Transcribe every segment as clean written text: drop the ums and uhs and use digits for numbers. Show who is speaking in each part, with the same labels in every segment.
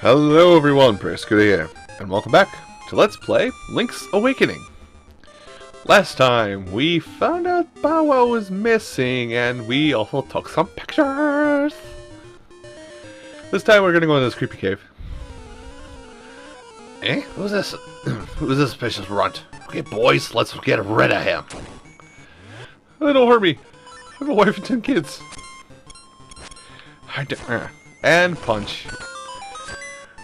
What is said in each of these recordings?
Speaker 1: Hello everyone, Prescott here, and welcome back to Let's Play Link's Awakening. Last time, we found out Bow Wow was missing, and we also took some pictures. This time we're gonna go into this creepy cave. Eh? Who's this? Who's this vicious runt? Okay boys, let's get rid of him. Oh, don't hurt me. I have a wife and 10 kids. And punch.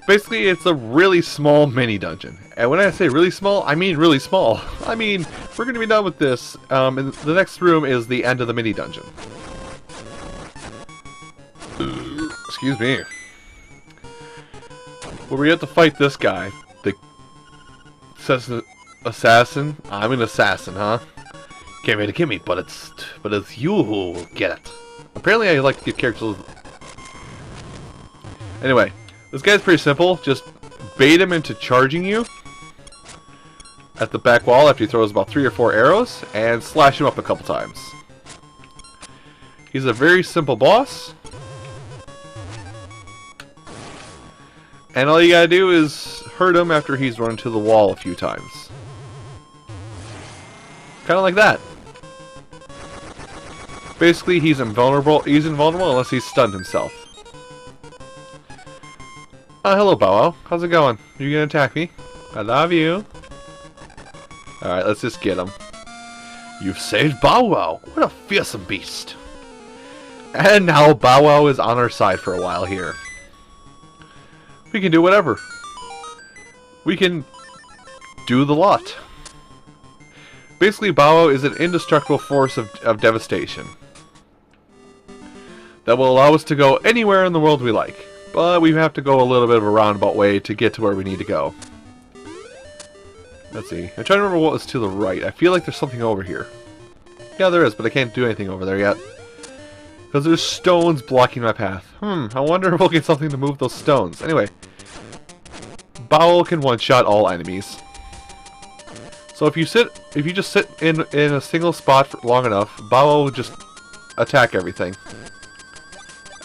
Speaker 1: Basically, it's a really small mini dungeon. And when I say really small, I mean really small. I mean, we're going to be done with this. And the next room is the end of the mini dungeon. Excuse me. Where we have to fight this guy. The assassin. I'm an assassin, huh? Came here to kill me, but it's you who will get it. Apparently, I like to get characters. Anyway. This guy's pretty simple. Just bait him into charging you at the back wall after he throws about 3 or 4 arrows, and slash him up a couple times. He's a very simple boss. And all you gotta do is hurt him after he's run into the wall a few times. Kinda like that. Basically, he's invulnerable. He's invulnerable unless he's stunned himself. Hello, Bow Wow. How's it going? You gonna attack me? I love you. Alright, let's just get him. You've saved Bow Wow! What a fearsome beast! And now Bow Wow is on our side for a while here. We can do whatever. We can do the lot. Basically, Bow Wow is an indestructible force of devastation that will allow us to go anywhere in the world we like. But we have to go a little bit of a roundabout way to get to where we need to go. Let's see. I'm trying to remember what was to the right. I feel like there's something over here. Yeah, there is, but I can't do anything over there yet. Because there's stones blocking my path. I wonder if we'll get something to move those stones. Anyway. Bow Wow can one-shot all enemies. So if you just sit in a single spot for long enough, Bow Wow will just attack everything.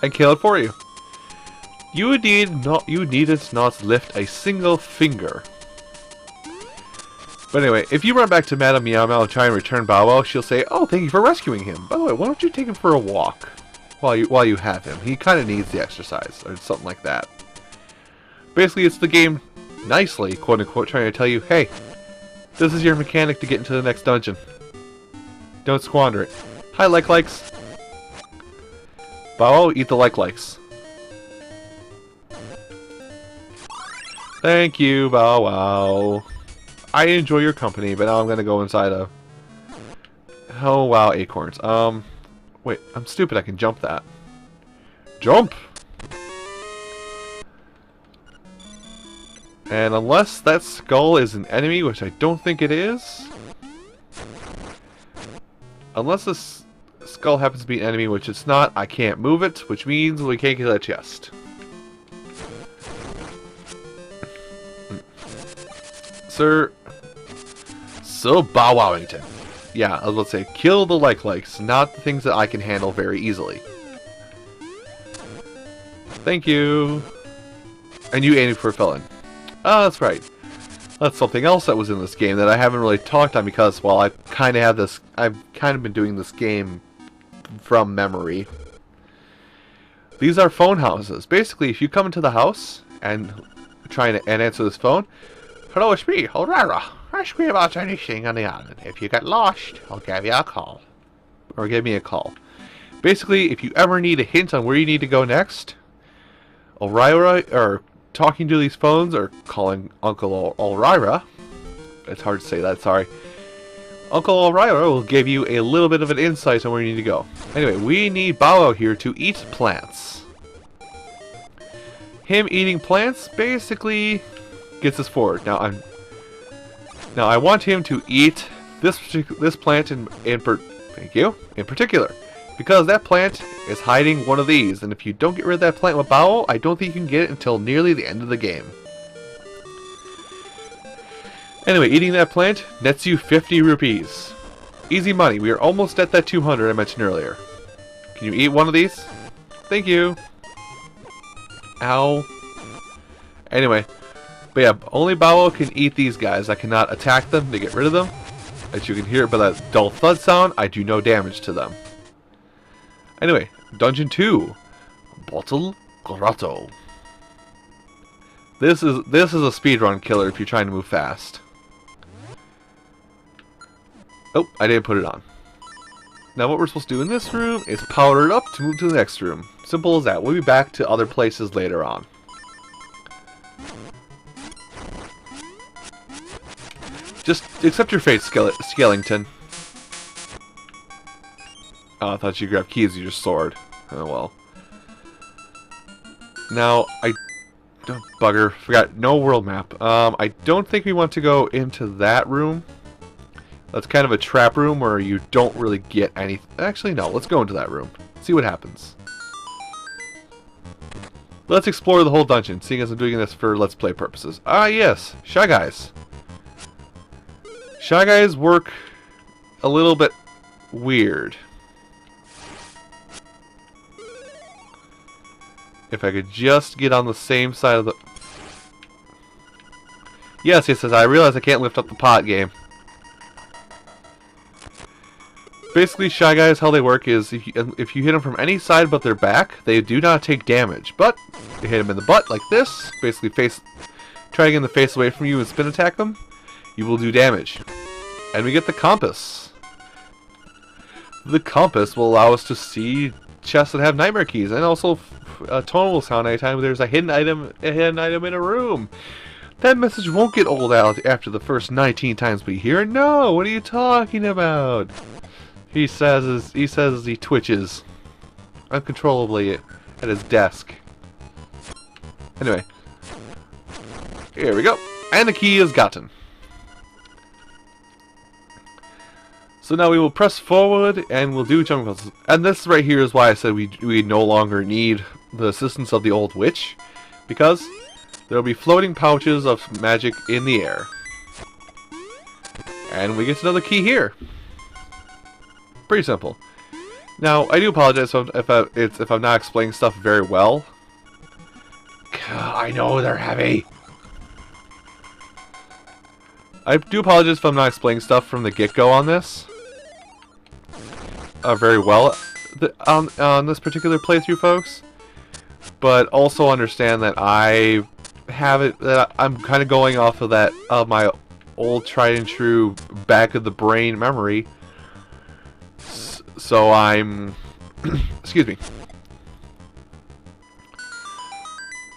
Speaker 1: And kill it for you. You needed not lift a single finger. But anyway, if you run back to Madame Meow Meow and try and return Bow Wow, she'll say, "Oh, thank you for rescuing him. By the way, why don't you take him for a walk while you have him? He kind of needs the exercise," or something like that. Basically, it's the game nicely, quote unquote, trying to tell you, "Hey, this is your mechanic to get into the next dungeon. Don't squander it." Hi, likes. Bow Wow, eat the likes. Thank you, Bow Wow. I enjoy your company, but now I'm gonna go inside a... Oh, wow, acorns. Wait, I'm stupid, I can jump that. Jump! And unless that skull is an enemy, which I don't think it is... Unless this skull happens to be an enemy, which it's not, I can't move it, which means we can't get that chest. Sir, so Bow Wowington. Yeah, I was about to say, kill the likes, not the things that I can handle very easily. Thank you. And you aiming for a felon. Oh, that's right. That's something else that was in this game that I haven't really talked on because, well, I've kind of been doing this game from memory. These are phone houses. Basically, if you come into the house and answer this phone, "Hello, it's me, Aurora. Ask me about anything on the island. If you get lost, I'll give you a call." Or give me a call. Basically, if you ever need a hint on where you need to go next, Aurora, or talking to these phones, or calling Uncle Aurora, it's hard to say that, sorry. Uncle Aurora will give you a little bit of an insight on where you need to go. Anyway, we need Bow Wow here to eat plants. Him eating plants basically gets us forward. Now I want him to eat this plant in particular, because that plant is hiding one of these, and if you don't get rid of that plant with Bow Wow, I don't think you can get it until nearly the end of the game. Anyway, eating that plant nets you 50 rupees. Easy money. We are almost at that 200 I mentioned earlier. Can you eat one of these? Thank you. Ow. Anyway, but yeah, only Bao can eat these guys. I cannot attack them to get rid of them. As you can hear by that dull thud sound, I do no damage to them. Anyway, Dungeon 2, Bottle Grotto. This is a speedrun killer if you're trying to move fast. Oh, I didn't put it on. Now what we're supposed to do in this room is power it up to move to the next room. Simple as that. We'll be back to other places later on. Just accept your fate, Skellington. Oh, I thought you grabbed keys with your sword. Oh well. Now, bugger, forgot, no world map. I don't think we want to go into that room. That's kind of a trap room where you don't really get any... Actually, no, let's go into that room. See what happens. Let's explore the whole dungeon, seeing as I'm doing this for Let's Play purposes. Ah, yes, Shy Guys. Shy Guys work a little bit weird. If I could just get on the same side of the... Yes, it says, I realize I can't lift up the pot game. Basically, Shy Guys, how they work is, if you hit them from any side but their back, they do not take damage. But, you hit them in the butt like this, basically try to get the face away from you and spin attack them, you will do damage. And we get the compass. The compass will allow us to see chests that have nightmare keys, and also a tone will sound anytime there's a hidden item in a room. That message won't get old out after the first 19 times we hear it. No, what are you talking about? He says as he twitches uncontrollably at his desk. Anyway, here we go, and the key is gotten. So now we will press forward and we'll do jumping puzzles. And this right here is why I said we no longer need the assistance of the old witch, because there will be floating pouches of magic in the air. And we get another key here. Pretty simple. Now, I do apologize if I'm not explaining stuff very well. God, I know they're heavy. I do apologize if I'm not explaining stuff from the get-go on this. Very well on this particular playthrough, folks. But also understand that I'm kind of going off of that my old tried and true back of the brain memory. So I'm excuse me.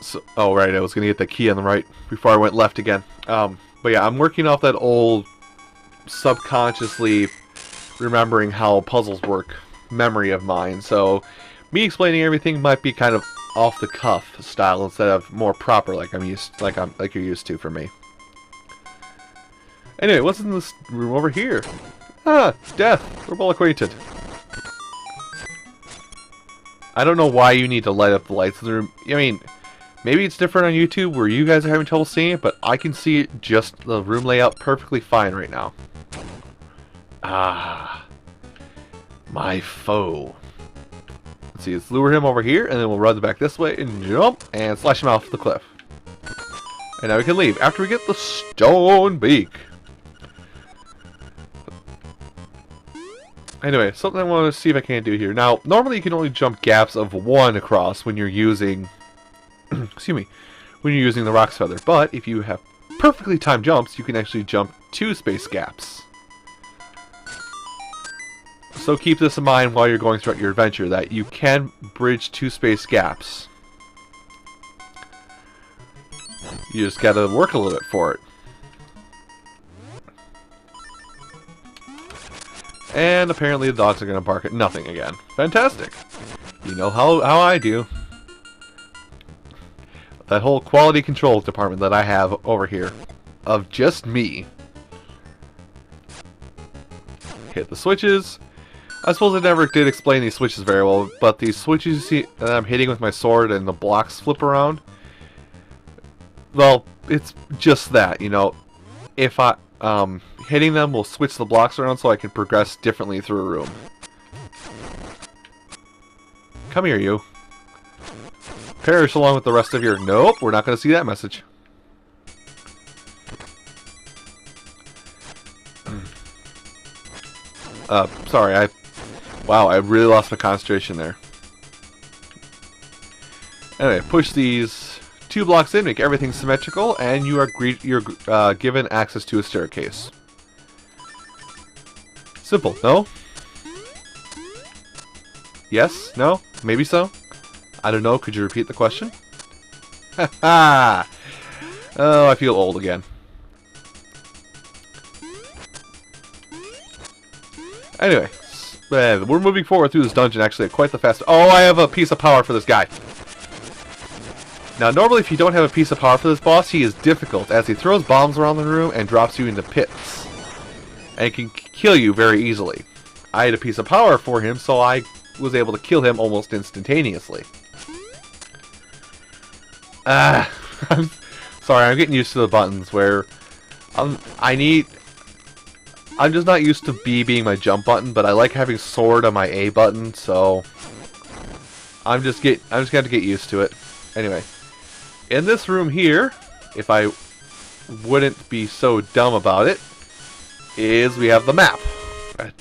Speaker 1: So, oh right, I was gonna get the key on the right before I went left again. But yeah, I'm working off that old subconsciously remembering how puzzles work memory of mine. So me explaining everything might be kind of off the cuff style instead of more proper like you're used to for me. Anyway, what's in this room over here? Ah, death. We're well acquainted. I don't know why you need to light up the lights in the room. I mean, maybe it's different on YouTube where you guys are having trouble seeing it, but I can see it just the room layout perfectly fine right now. Ah, my foe. Let's see, let's lure him over here, and then we'll run back this way and jump and slash him off the cliff. And now we can leave after we get the stone beak. Anyway, something I want to see if I can do here. Now, normally you can only jump gaps of 1 across when you're using, excuse me, when you're using the Rock's Feather. But if you have perfectly timed jumps, you can actually jump 2 space gaps. So keep this in mind while you're going throughout your adventure, that you can bridge 2 space gaps. You just gotta work a little bit for it. And apparently the dogs are going to bark at nothing again. Fantastic. You know how I do. That whole quality control department that I have over here. Of just me. Hit the switches. I suppose I never did explain these switches very well, but these switches you see that I'm hitting with my sword and the blocks flip around. Well, it's just that, you know. If hitting them will switch the blocks around so I can progress differently through a room. Come here, you. Perish along with the rest of your... Nope, we're not going to see that message. Sorry, Wow, I really lost my concentration there. Anyway, push these 2 blocks in, make everything symmetrical, and you're given access to a staircase. Simple, no? Yes? No? Maybe so? I don't know, could you repeat the question? Ha! Oh, I feel old again. Anyway, we're moving forward through this dungeon actually at quite the fast... Oh, I have a piece of power for this guy. Now, normally if you don't have a piece of power for this boss, he is difficult, as he throws bombs around the room and drops you into pits. And can kill you very easily. I had a piece of power for him, so I was able to kill him almost instantaneously. I'm sorry, I'm getting used to the buttons where I'm just not used to B being my jump button, but I like having sword on my A button, so I'm just gonna get used to it. Anyway, in this room here, if I wouldn't be so dumb about it, is we have the map.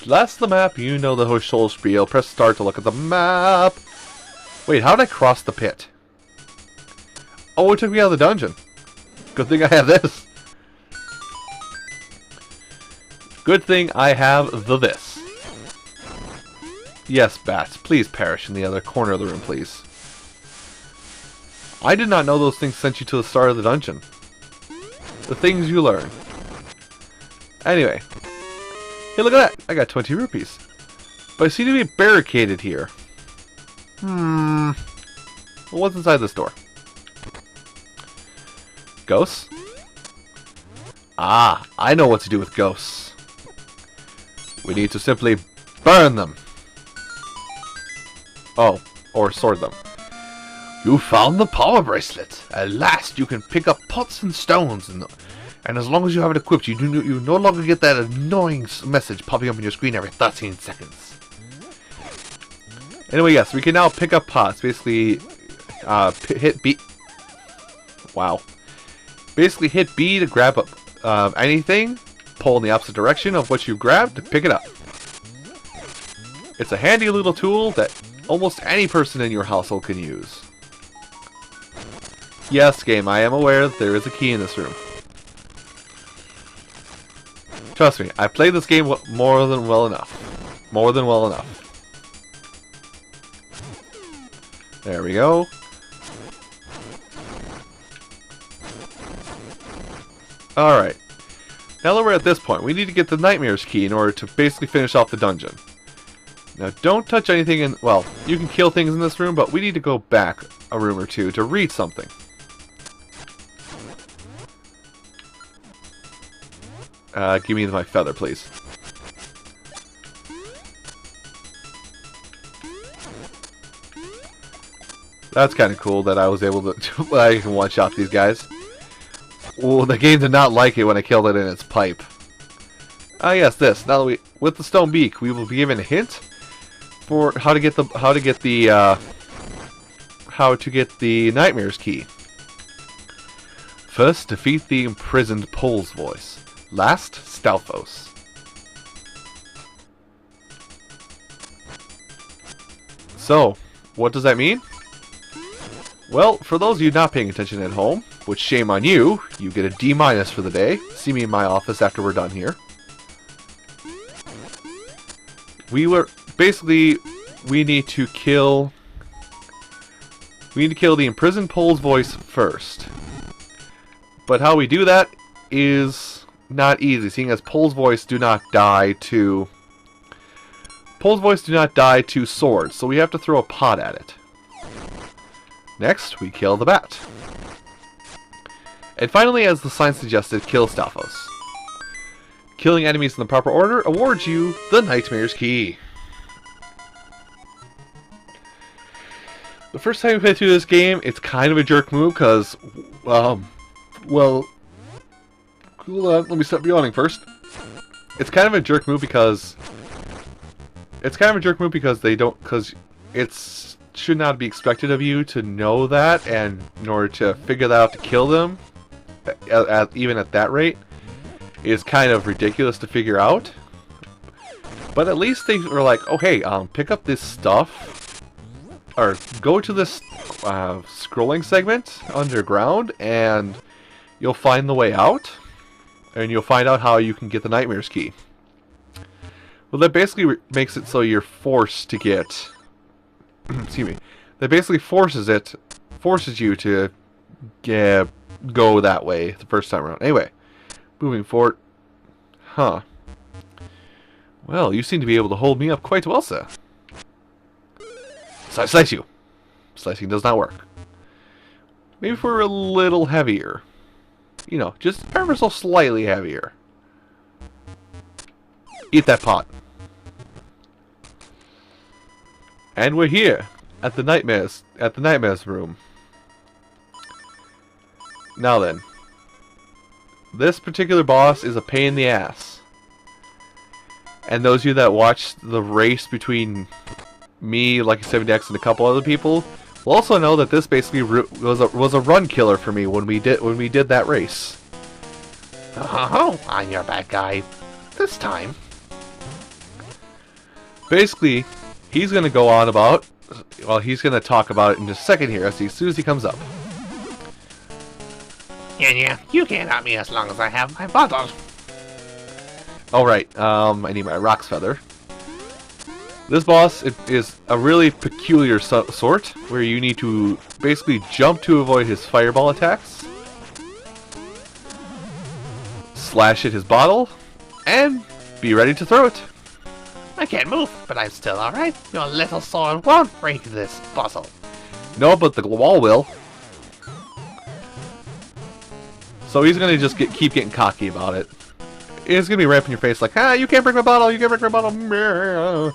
Speaker 1: That's the map, you know the whole spiel. Press start to look at the map. Wait, how did I cross the pit? Oh, it took me out of the dungeon. Good thing I have this. Good thing I have this. Yes, bats, please perish in the other corner of the room, please. I did not know those things sent you to the start of the dungeon. The things you learn. Anyway. Hey, look at that! I got 20 rupees. But I seem to be barricaded here. Well, what's inside this door? Ghosts? Ah, I know what to do with ghosts. We need to simply burn them. Oh, or sword them. You found the power bracelet. At last you can pick up pots and stones, and as long as you have it equipped, you no longer get that annoying message popping up on your screen every 13 seconds. Anyway, yes, we can now pick up pots. Basically, hit B. Wow. Basically, hit B to grab up anything. Pull in the opposite direction of what you've grabbed to pick it up. It's a handy little tool that almost any person in your household can use. Yes, game, I am aware that there is a key in this room. Trust me, I played this game more than well enough. More than well enough. There we go. Alright. Now that we're at this point, we need to get the Nightmare's key in order to basically finish off the dungeon. Now, don't touch anything in... Well, you can kill things in this room, but we need to go back a room or two to read something. Give me my feather, please. That's kind of cool that I was able to... I can one-shot these guys. Well, the game did not like it when I killed it in its pipe. Ah, yes, this. Now that with the stone beak, we will be given a hint for how to get the Nightmare's key. First, defeat the imprisoned Pole's voice. Last, Stalfos. So, what does that mean? Well, for those of you not paying attention at home, which shame on you, you get a D- for the day. See me in my office after we're done here. We need to kill the imprisoned Pole's voice first. But how we do that is not easy, seeing as Pole's voice do not die to swords, so we have to throw a pot at it. Next, we kill the bat. And finally, as the sign suggested, kill Stalfos. Killing enemies in the proper order awards you the Nightmare's key. The first time you play through this game, it's kind of a jerk move because, well, let me stop yawning first. It's kind of a jerk move because it's should not be expected of you to know that, and in order to figure that out to kill them, even at that rate, is kind of ridiculous to figure out. But at least they were like, oh hey, pick up this stuff, or go to this scrolling segment underground, and you'll find the way out, and you'll find out how you can get the Nightmares key. Well, that basically makes it so you're forced to get... excuse me. That basically forces you to go that way the first time around. Anyway, moving forward. Huh. Well, you seem to be able to hold me up quite well, sir. So I slice you. Slicing does not work. Maybe if we're a little heavier. You know, just ever so slightly heavier. Eat that pot. And we're here at the Nightmares room. Now then, this particular boss is a pain in the ass. And those of you that watched the race between me, Lucky70X, and a couple other people will also know that this basically was a run killer for me when we did that race.
Speaker 2: Oh, I'm your bad guy this time.
Speaker 1: Basically, he's going to go on about... Well, he's going to talk about it in just a second here, as soon as he comes up.
Speaker 2: Yeah, you can't have me as long as I have my bottle.
Speaker 1: Alright, I need my Rock's Feather. This boss is a really peculiar sort, where you need to basically jump to avoid his fireball attacks, slash at his bottle, and be ready to throw it.
Speaker 2: I can't move, but I'm still alright. Your little sword won't break this bottle.
Speaker 1: No, but the wall will. So he's gonna just keep getting cocky about it. He's gonna be right up in your face like, ah, you can't break my bottle, you can't break my bottle.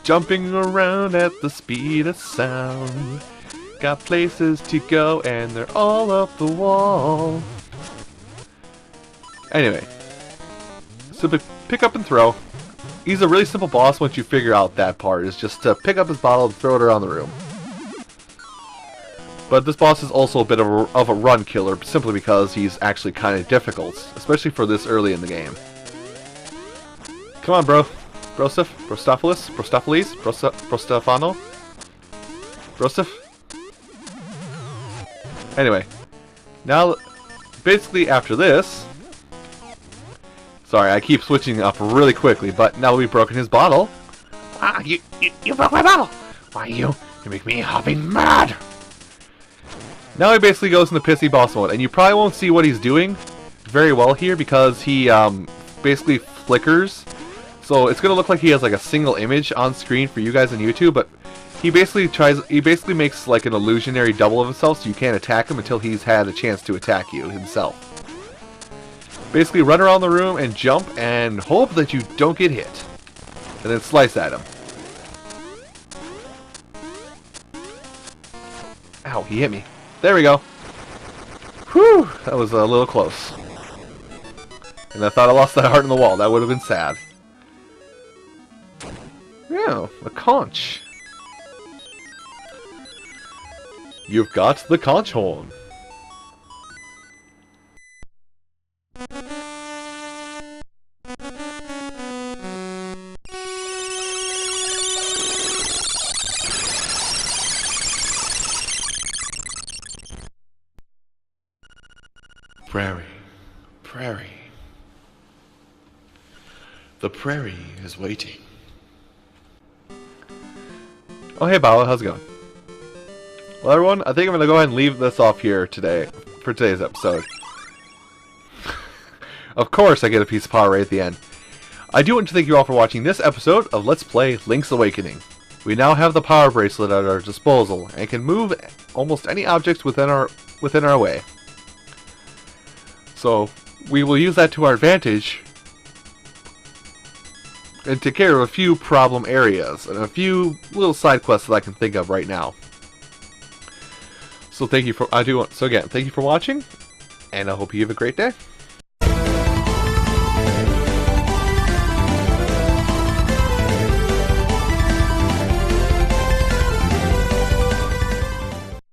Speaker 1: Jumping around at the speed of sound. Got places to go and they're all up the wall. Anyway, so pick up and throw. He's a really simple boss once you figure out that part. Is just to pick up his bottle and throw it around the room. But this boss is also a bit of a run killer, simply because he's actually kind of difficult, especially for this early in the game. Come on, bro. Brostopheles? Brostefano? Brosef? Anyway. Now, basically after this... Sorry, I keep switching up really quickly, but now we've broken his bottle.
Speaker 2: Ah, you broke my bottle! Why, you make me hopping mad!
Speaker 1: Now he basically goes into pissy boss mode, and you probably won't see what he's doing very well here because he basically flickers. So it's gonna look like he has like a single image on screen for you guys on YouTube, but he basically makes like an illusionary double of himself, so you can't attack him until he's had a chance to attack you himself. Basically run around the room and jump and hope that you don't get hit. And then slice at him. Ow, he hit me. There we go. Whew, that was a little close. And I thought I lost that heart in the wall. That would have been sad. Yeah, a conch. You've got the conch horn. Prairie, prairie. The prairie is waiting. Oh hey Bala, how's it going? Well everyone, I think I'm gonna go ahead and leave this off here today for today's episode. Of course I get a piece of power right at the end. I do want to thank you all for watching this episode of Let's Play Link's Awakening. We now have the power bracelet at our disposal and can move almost any objects within our way. So we will use that to our advantage and take care of a few problem areas and a few little side quests that I can think of right now. So thank you for thank you for watching, and I hope you have a great day.